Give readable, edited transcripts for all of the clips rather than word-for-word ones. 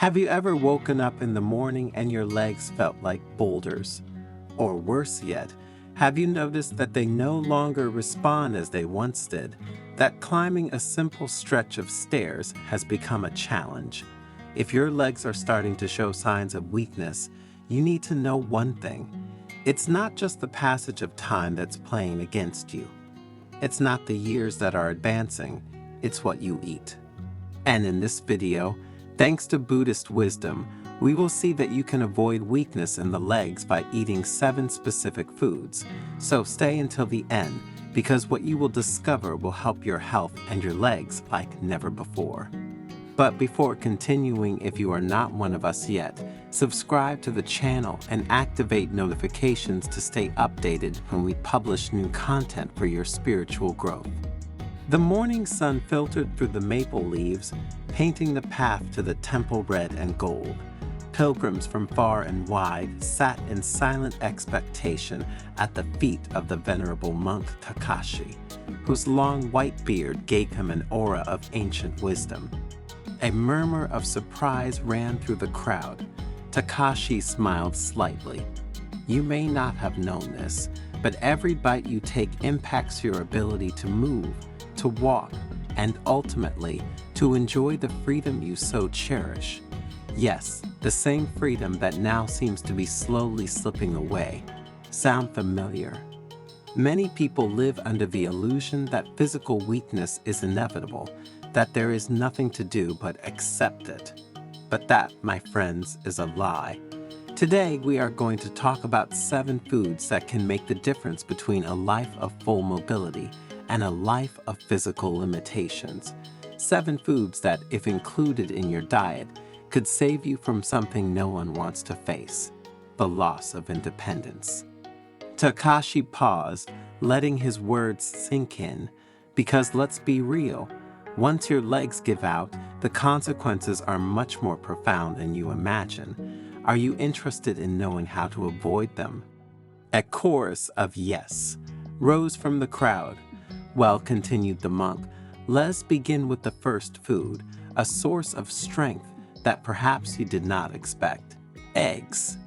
Have you ever woken up in the morning and your legs felt like boulders? Or worse yet, have you noticed that they no longer respond as they once did? That climbing a simple stretch of stairs has become a challenge. If your legs are starting to show signs of weakness, you need to know one thing. It's not just the passage of time that's playing against you. It's not the years that are advancing, it's what you eat. And in this video, thanks to Buddhist wisdom, we will see that you can avoid weakness in the legs by eating 7 specific foods. So stay until the end, because what you will discover will help your health and your legs like never before. But before continuing, if you are not one of us yet, subscribe to the channel and activate notifications to stay updated when we publish new content for your spiritual growth. The morning sun filtered through the maple leaves, painting the path to the temple red and gold. Pilgrims from far and wide sat in silent expectation at the feet of the venerable monk Takashi, whose long white beard gave him an aura of ancient wisdom. A murmur of surprise ran through the crowd. Takashi smiled slightly. You may not have known this, but every bite you take impacts your ability to move, to walk, and ultimately to enjoy the freedom you so cherish. Yes, the same freedom that now seems to be slowly slipping away. Sound familiar? Many people live under the illusion that physical weakness is inevitable, that there is nothing to do but accept it. But that, my friends, is a lie. Today, we are going to talk about 7 foods that can make the difference between a life of full mobility and a life of physical limitations. 7 foods that, if included in your diet, could save you from something no one wants to face: the loss of independence. Takashi paused, letting his words sink in, because let's be real, once your legs give out, the consequences are much more profound than you imagine. Are you interested in knowing how to avoid them? A chorus of yes rose from the crowd. Well, continued the monk, let's begin with the first food, a source of strength that perhaps you did not expect: eggs.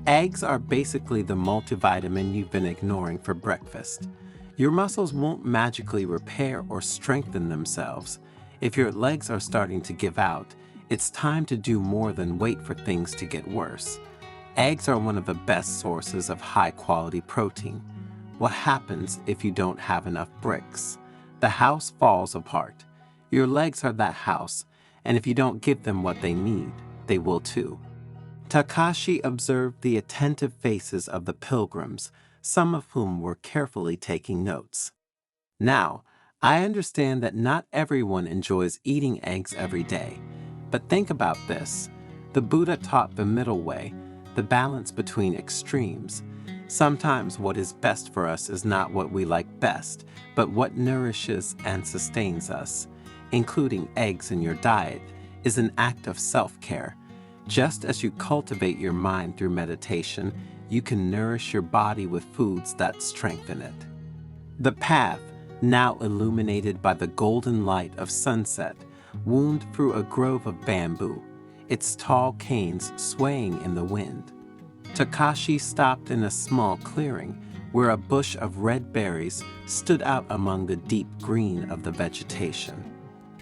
Eggs are basically the multivitamin you've been ignoring for breakfast. Your muscles won't magically repair or strengthen themselves. If your legs are starting to give out, it's time to do more than wait for things to get worse. Eggs are one of the best sources of high-quality protein. What happens if you don't have enough bricks? The house falls apart. Your legs are that house, and if you don't give them what they need, they will too. Takashi observed the attentive faces of the pilgrims, some of whom were carefully taking notes. Now, I understand that not everyone enjoys eating eggs every day, but think about this. The Buddha taught the middle way, the balance between extremes. Sometimes what is best for us is not what we like best, but what nourishes and sustains us. Including eggs in your diet is an act of self-care. Just as you cultivate your mind through meditation, you can nourish your body with foods that strengthen it. The path, now illuminated by the golden light of sunset, wound through a grove of bamboo, its tall canes swaying in the wind. Takashi stopped in a small clearing where a bush of red berries stood out among the deep green of the vegetation.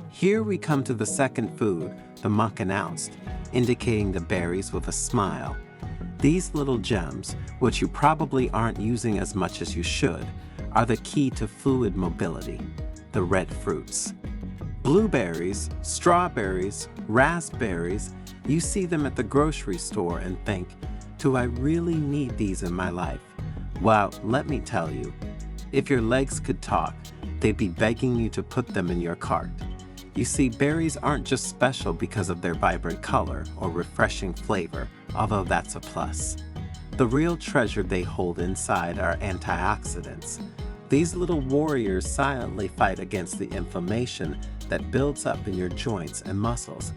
Here we come to the second food, the monk announced, indicating the berries with a smile. These little gems, which you probably aren't using as much as you should, are the key to fluid mobility: the red fruits. Blueberries, strawberries, raspberries, you see them at the grocery store and think, do I really need these in my life? Well, let me tell you, if your legs could talk, they'd be begging you to put them in your cart. You see, berries aren't just special because of their vibrant color or refreshing flavor, although that's a plus. The real treasure they hold inside are antioxidants. These little warriors silently fight against the inflammation that builds up in your joints and muscles.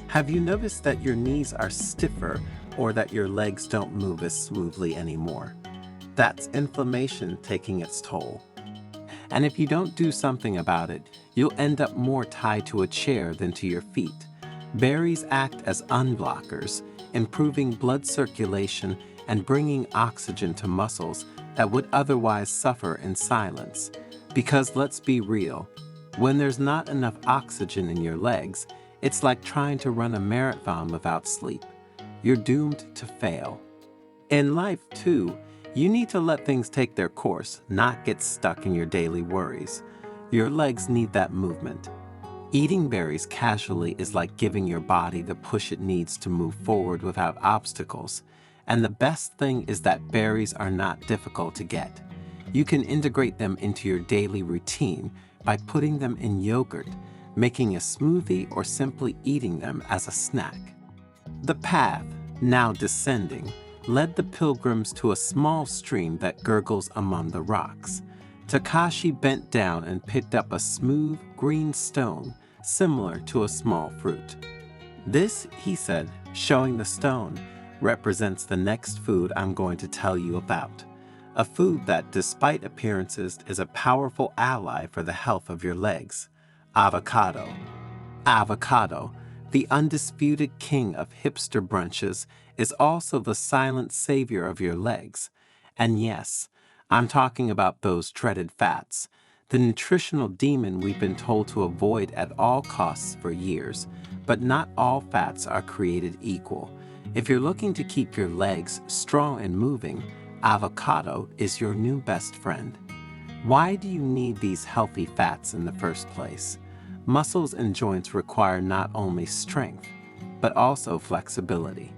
Have you noticed that your knees are stiffer or that your legs don't move as smoothly anymore? That's inflammation taking its toll. And if you don't do something about it, you'll end up more tied to a chair than to your feet. Berries act as unblockers, improving blood circulation and bringing oxygen to muscles that would otherwise suffer in silence. Because let's be real, when there's not enough oxygen in your legs, it's like trying to run a marathon without sleep. You're doomed to fail. In life, too, you need to let things take their course, not get stuck in your daily worries. Your legs need that movement. Eating berries casually is like giving your body the push it needs to move forward without obstacles. And the best thing is that berries are not difficult to get. You can integrate them into your daily routine by putting them in yogurt, making a smoothie, or simply eating them as a snack. The path, now descending, led the pilgrims to a small stream that gurgles among the rocks. Takashi bent down and picked up a smooth, green stone, similar to a small fruit. This, he said, showing the stone, represents the next food I'm going to tell you about. A food that, despite appearances, is a powerful ally for the health of your legs. Avocado. Avocado, the undisputed king of hipster brunches, is also the silent savior of your legs. And yes, I'm talking about those treaded fats, the nutritional demon we've been told to avoid at all costs for years. But not all fats are created equal. If you're looking to keep your legs strong and moving, avocado is your new best friend. Why do you need these healthy fats in the first place? Muscles and joints require not only strength, but also flexibility.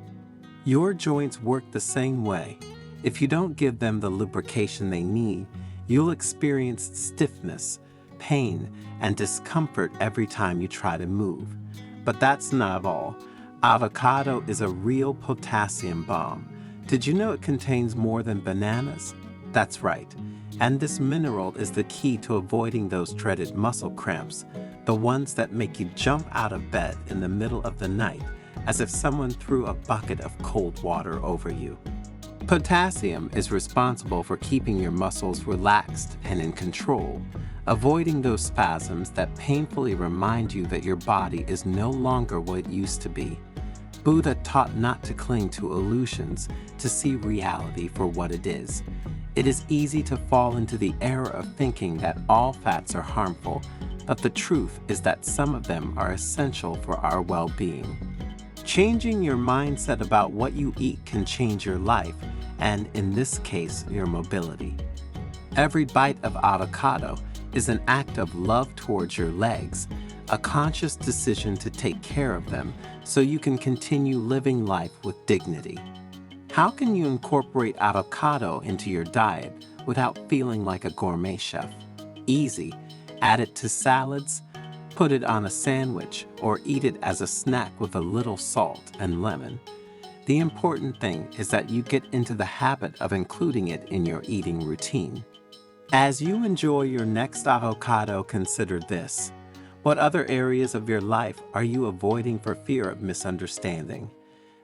Your joints work the same way. If you don't give them the lubrication they need, you'll experience stiffness, pain, and discomfort every time you try to move. But that's not all. Avocado is a real potassium bomb. Did you know it contains more than bananas? That's right. And this mineral is the key to avoiding those dreaded muscle cramps, the ones that make you jump out of bed in the middle of the night as if someone threw a bucket of cold water over you. Potassium is responsible for keeping your muscles relaxed and in control, avoiding those spasms that painfully remind you that your body is no longer what it used to be. Buddha taught not to cling to illusions, to see reality for what it is. It is easy to fall into the error of thinking that all fats are harmful, but the truth is that some of them are essential for our well-being. Changing your mindset about what you eat can change your life, and in this case, your mobility. Every bite of avocado is an act of love towards your legs, a conscious decision to take care of them so you can continue living life with dignity. How can you incorporate avocado into your diet without feeling like a gourmet chef? Easy. Add it to salads, put it on a sandwich, or eat it as a snack with a little salt and lemon. The important thing is that you get into the habit of including it in your eating routine. As you enjoy your next avocado, consider this. What other areas of your life are you avoiding for fear of misunderstanding?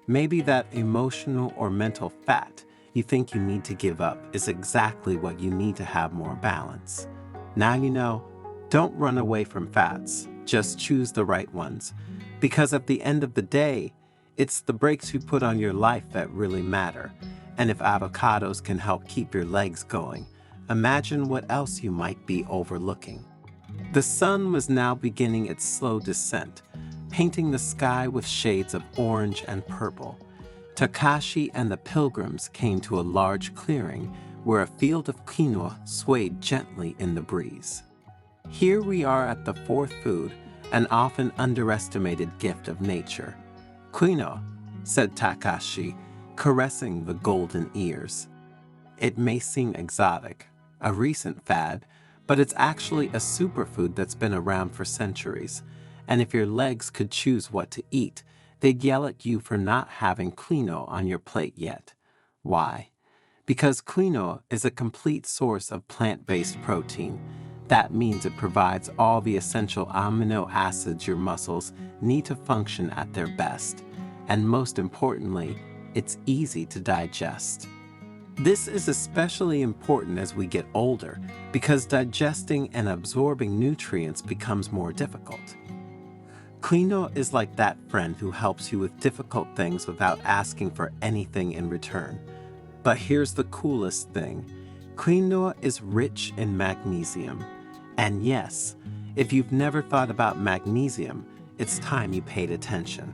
Maybe that emotional or mental fat you think you need to give up is exactly what you need to have more balance. Now you know, don't run away from fats, just choose the right ones. Because at the end of the day, it's the brakes you put on your life that really matter. And if avocados can help keep your legs going, imagine what else you might be overlooking. The sun was now beginning its slow descent, painting the sky with shades of orange and purple. Takashi and the pilgrims came to a large clearing where a field of quinoa swayed gently in the breeze. Here we are at the fourth food, an often underestimated gift of nature. Quinoa, said Takashi, caressing the golden ears. It may seem exotic, a recent fad, but it's actually a superfood that's been around for centuries. And if your legs could choose what to eat, they'd yell at you for not having quinoa on your plate yet. Why? Because quinoa is a complete source of plant-based protein. That means it provides all the essential amino acids your muscles need to function at their best. And most importantly, it's easy to digest. This is especially important as we get older because digesting and absorbing nutrients becomes more difficult. Quinoa is like that friend who helps you with difficult things without asking for anything in return. But here's the coolest thing. Quinoa is rich in magnesium. And yes, if you've never thought about magnesium, it's time you paid attention.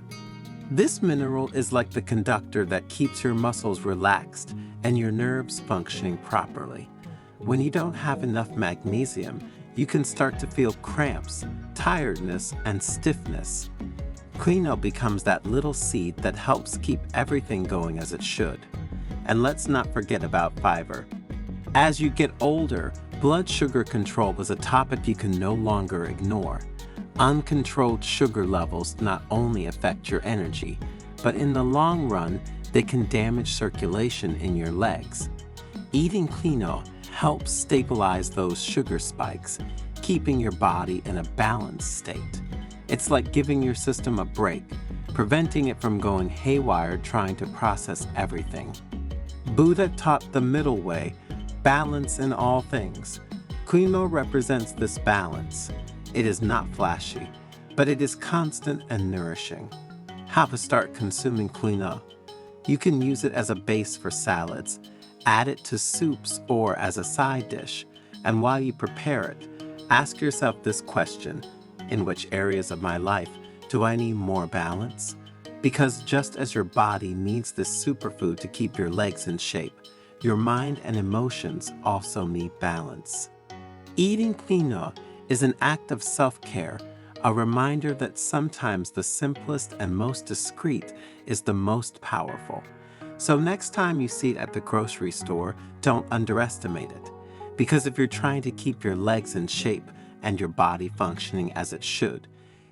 This mineral is like the conductor that keeps your muscles relaxed and your nerves functioning properly. When you don't have enough magnesium, you can start to feel cramps, tiredness, and stiffness. Quinoa becomes that little seed that helps keep everything going as it should. And let's not forget about fiber. As you get older, blood sugar control is a topic you can no longer ignore. Uncontrolled sugar levels not only affect your energy, but in the long run, they can damage circulation in your legs. Eating quinoa helps stabilize those sugar spikes, keeping your body in a balanced state. It's like giving your system a break, preventing it from going haywire trying to process everything. Buddha taught the middle way, balance in all things. Quinoa represents this balance. It is not flashy, but it is constant and nourishing. How to start consuming quinoa? You can use it as a base for salads, add it to soups or as a side dish, and while you prepare it, ask yourself this question: in which areas of my life do I need more balance? Because just as your body needs this superfood to keep your legs in shape, your mind and emotions also need balance. Eating quinoa is an act of self-care, a reminder that sometimes the simplest and most discreet is the most powerful. So next time you see it at the grocery store, don't underestimate it. Because if you're trying to keep your legs in shape and your body functioning as it should,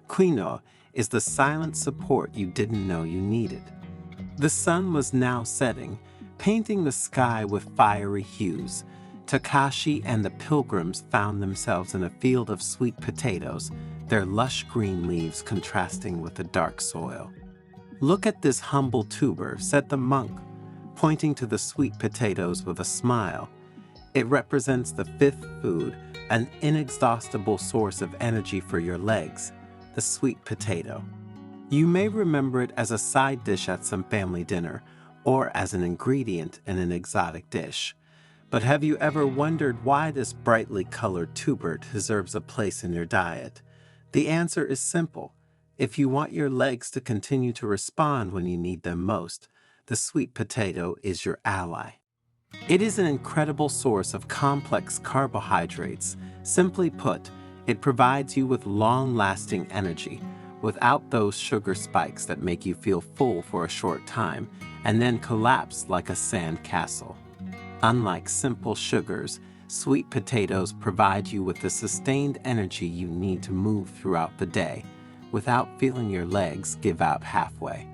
quinoa is the silent support you didn't know you needed. The sun was now setting, painting the sky with fiery hues. Takashi and the pilgrims found themselves in a field of sweet potatoes, their lush green leaves contrasting with the dark soil. "Look at this humble tuber," said the monk, pointing to the sweet potatoes with a smile. It represents the fifth food, an inexhaustible source of energy for your legs, the sweet potato. You may remember it as a side dish at some family dinner, or as an ingredient in an exotic dish. But have you ever wondered why this brightly colored tuber deserves a place in your diet? The answer is simple. If you want your legs to continue to respond when you need them most, the sweet potato is your ally. It is an incredible source of complex carbohydrates. Simply put, it provides you with long-lasting energy, without those sugar spikes that make you feel full for a short time and then collapse like a sand castle. Unlike simple sugars, sweet potatoes provide you with the sustained energy you need to move throughout the day, without feeling your legs give out halfway.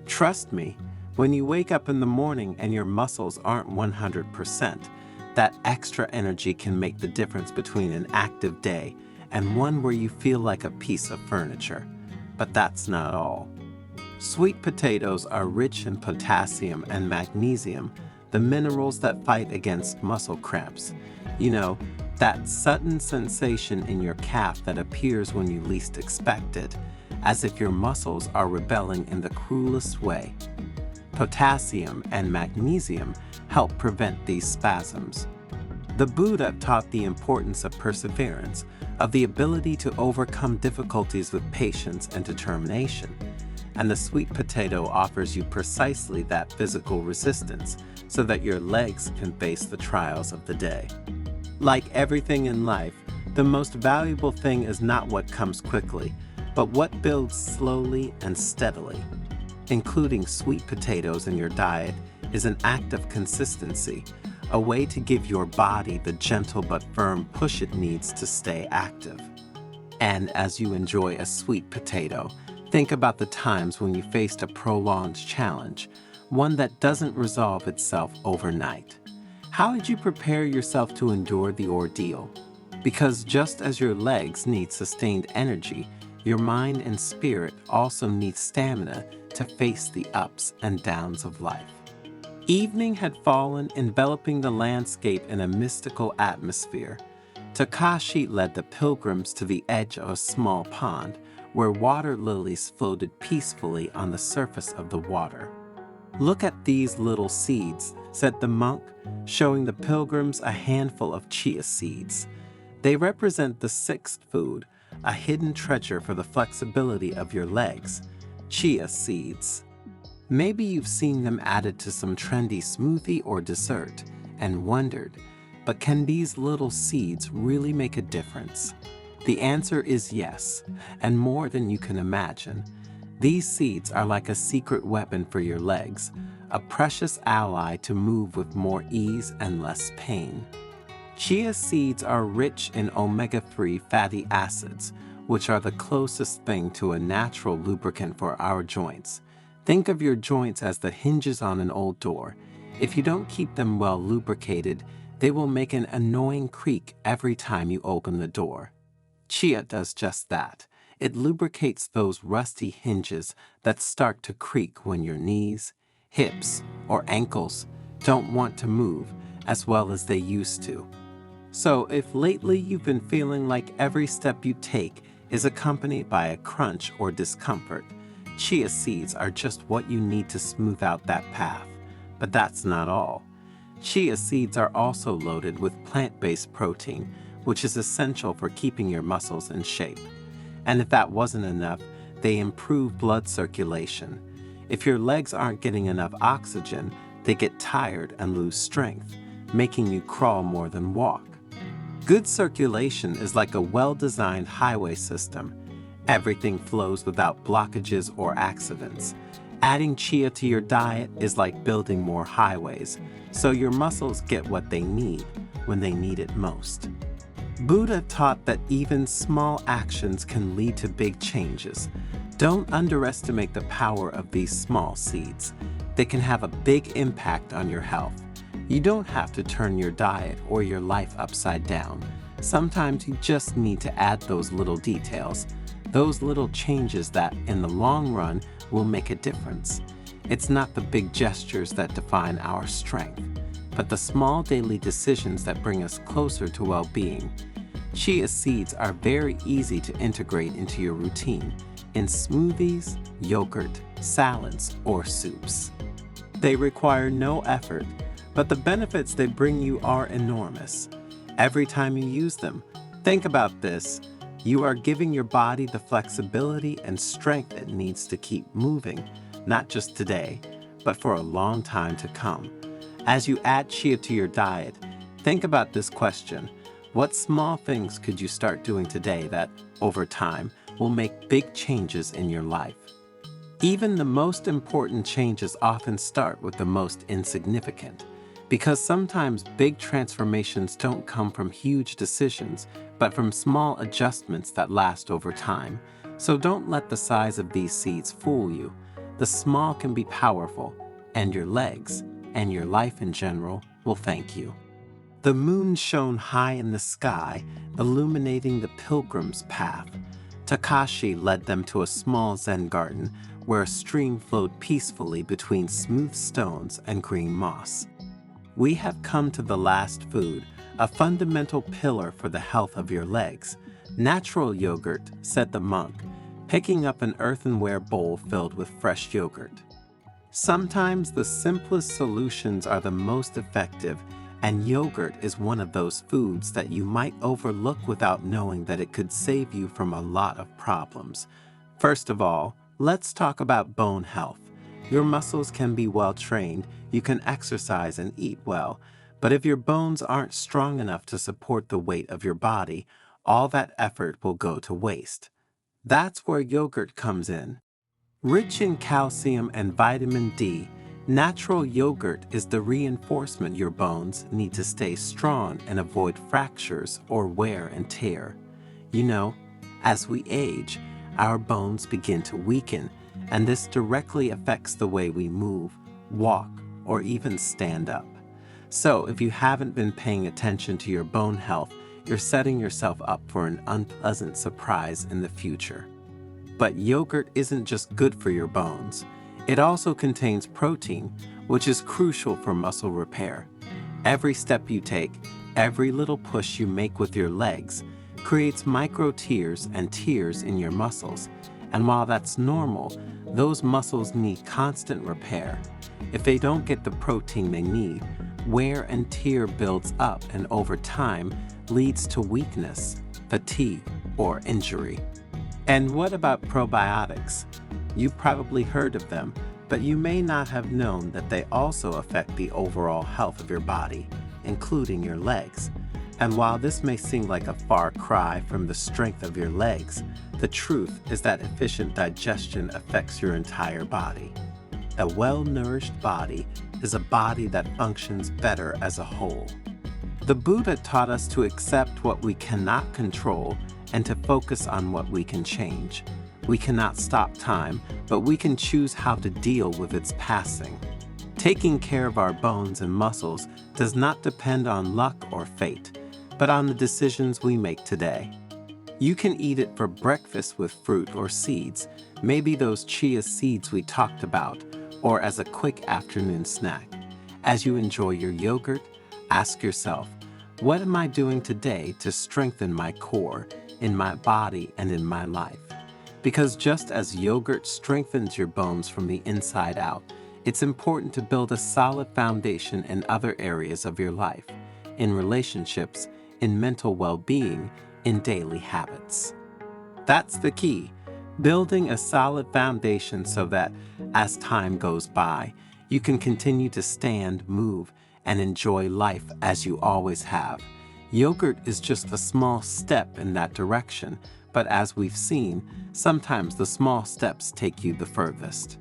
Trust me, when you wake up in the morning and your muscles aren't 100%, that extra energy can make the difference between an active day and one where you feel like a piece of furniture. But that's not all. Sweet potatoes are rich in potassium and magnesium, the minerals that fight against muscle cramps. You know, that sudden sensation in your calf that appears when you least expect it, as if your muscles are rebelling in the cruelest way. Potassium and magnesium help prevent these spasms. The Buddha taught the importance of perseverance, of the ability to overcome difficulties with patience and determination. And the sweet potato offers you precisely that physical resistance so that your legs can face the trials of the day. Like everything in life, the most valuable thing is not what comes quickly, but what builds slowly and steadily. Including sweet potatoes in your diet is an act of consistency, a way to give your body the gentle but firm push it needs to stay active. And as you enjoy a sweet potato, think about the times when you faced a prolonged challenge, one that doesn't resolve itself overnight. How did you prepare yourself to endure the ordeal? Because just as your legs need sustained energy, your mind and spirit also need stamina to face the ups and downs of life. Evening had fallen, enveloping the landscape in a mystical atmosphere. Takashi led the pilgrims to the edge of a small pond, where water lilies floated peacefully on the surface of the water. "Look at these little seeds," said the monk, showing the pilgrims a handful of chia seeds. "They represent the sixth food, a hidden treasure for the flexibility of your legs. Chia seeds. Maybe you've seen them added to some trendy smoothie or dessert and wondered, but can these little seeds really make a difference? The answer is yes, and more than you can imagine. These seeds are like a secret weapon for your legs, a precious ally to move with more ease and less pain. Chia seeds are rich in omega-3 fatty acids, which are the closest thing to a natural lubricant for our joints. Think of your joints as the hinges on an old door. If you don't keep them well lubricated, they will make an annoying creak every time you open the door. Chia does just that. It lubricates those rusty hinges that start to creak when your knees, hips, or ankles don't want to move as well as they used to. So if lately you've been feeling like every step you take is accompanied by a crunch or discomfort, chia seeds are just what you need to smooth out that path. But that's not all. Chia seeds are also loaded with plant-based protein, which is essential for keeping your muscles in shape. And if that wasn't enough, they improve blood circulation. If your legs aren't getting enough oxygen, they get tired and lose strength, making you crawl more than walk. Good circulation is like a well-designed highway system. Everything flows without blockages or accidents. Adding chia to your diet is like building more highways, so your muscles get what they need when they need it most. Buddha taught that even small actions can lead to big changes. Don't underestimate the power of these small seeds. They can have a big impact on your health. You don't have to turn your diet or your life upside down. Sometimes you just need to add those little details, those little changes that, in the long run, will make a difference. It's not the big gestures that define our strength, but the small daily decisions that bring us closer to well-being. Chia seeds are very easy to integrate into your routine in smoothies, yogurt, salads, or soups. They require no effort, but the benefits they bring you are enormous. Every time you use them, think about this. You are giving your body the flexibility and strength it needs to keep moving, not just today, but for a long time to come. As you add chia to your diet, think about this question. What small things could you start doing today that, over time, will make big changes in your life? Even the most important changes often start with the most insignificant, because sometimes big transformations don't come from huge decisions, but from small adjustments that last over time. So don't let the size of these seeds fool you. The small can be powerful, and your legs, and your life in general, will thank you. The moon shone high in the sky, illuminating the pilgrim's path. Takashi led them to a small Zen garden where a stream flowed peacefully between smooth stones and green moss. We have come to the last food, a fundamental pillar for the health of your legs. Natural yogurt, said the monk, picking up an earthenware bowl filled with fresh yogurt. Sometimes the simplest solutions are the most effective, and yogurt is one of those foods that you might overlook without knowing that it could save you from a lot of problems. First of all, let's talk about bone health. Your muscles can be well trained, you can exercise and eat well, but if your bones aren't strong enough to support the weight of your body, all that effort will go to waste. That's where yogurt comes in. Rich in calcium and vitamin D, natural yogurt is the reinforcement your bones need to stay strong and avoid fractures or wear and tear. You know, as we age, our bones begin to weaken, and this directly affects the way we move, walk, or even stand up. So if you haven't been paying attention to your bone health, you're setting yourself up for an unpleasant surprise in the future. But yogurt isn't just good for your bones. It also contains protein, which is crucial for muscle repair. Every step you take, every little push you make with your legs, creates micro tears and tears in your muscles. And while that's normal, those muscles need constant repair. If they don't get the protein they need, wear and tear builds up and over time leads to weakness, fatigue, or injury. And what about probiotics? You've probably heard of them, but you may not have known that they also affect the overall health of your body, including your legs. And while this may seem like a far cry from the strength of your legs, the truth is that efficient digestion affects your entire body. A well-nourished body is a body that functions better as a whole. The Buddha taught us to accept what we cannot control and to focus on what we can change. We cannot stop time, but we can choose how to deal with its passing. Taking care of our bones and muscles does not depend on luck or fate, but on the decisions we make today. You can eat it for breakfast with fruit or seeds, maybe those chia seeds we talked about, or as a quick afternoon snack. As you enjoy your yogurt, ask yourself, what am I doing today to strengthen my core, in my body, and in my life? Because just as yogurt strengthens your bones from the inside out, it's important to build a solid foundation in other areas of your life, in relationships, in mental well-being, in daily habits. That's the key, building a solid foundation so that, as time goes by, you can continue to stand, move, and enjoy life as you always have. Yogurt is just a small step in that direction, but as we've seen, sometimes the small steps take you the furthest.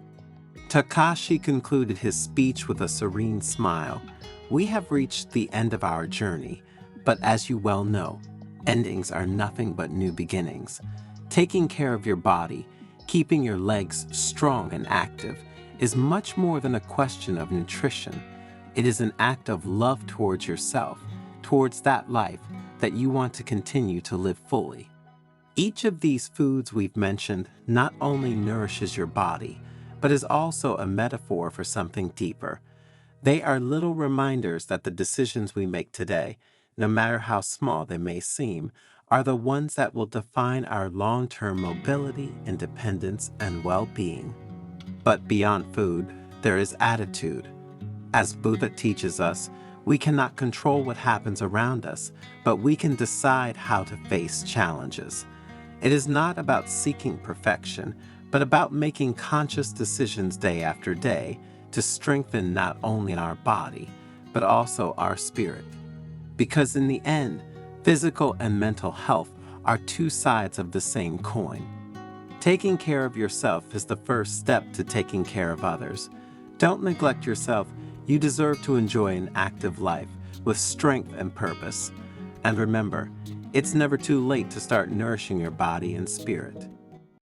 Takashi concluded his speech with a serene smile. We have reached the end of our journey, but as you well know, endings are nothing but new beginnings. Taking care of your body, keeping your legs strong and active, is much more than a question of nutrition. It is an act of love towards yourself, towards that life that you want to continue to live fully. Each of these foods we've mentioned not only nourishes your body, but is also a metaphor for something deeper. They are little reminders that the decisions we make today, no matter how small they may seem, are the ones that will define our long-term mobility, independence, and well-being. But beyond food, there is attitude. As Buddha teaches us, we cannot control what happens around us, but we can decide how to face challenges. It is not about seeking perfection, but about making conscious decisions day after day to strengthen not only our body, but also our spirit. Because in the end, physical and mental health are two sides of the same coin. Taking care of yourself is the first step to taking care of others. Don't neglect yourself. You deserve to enjoy an active life with strength and purpose. And remember, it's never too late to start nourishing your body and spirit.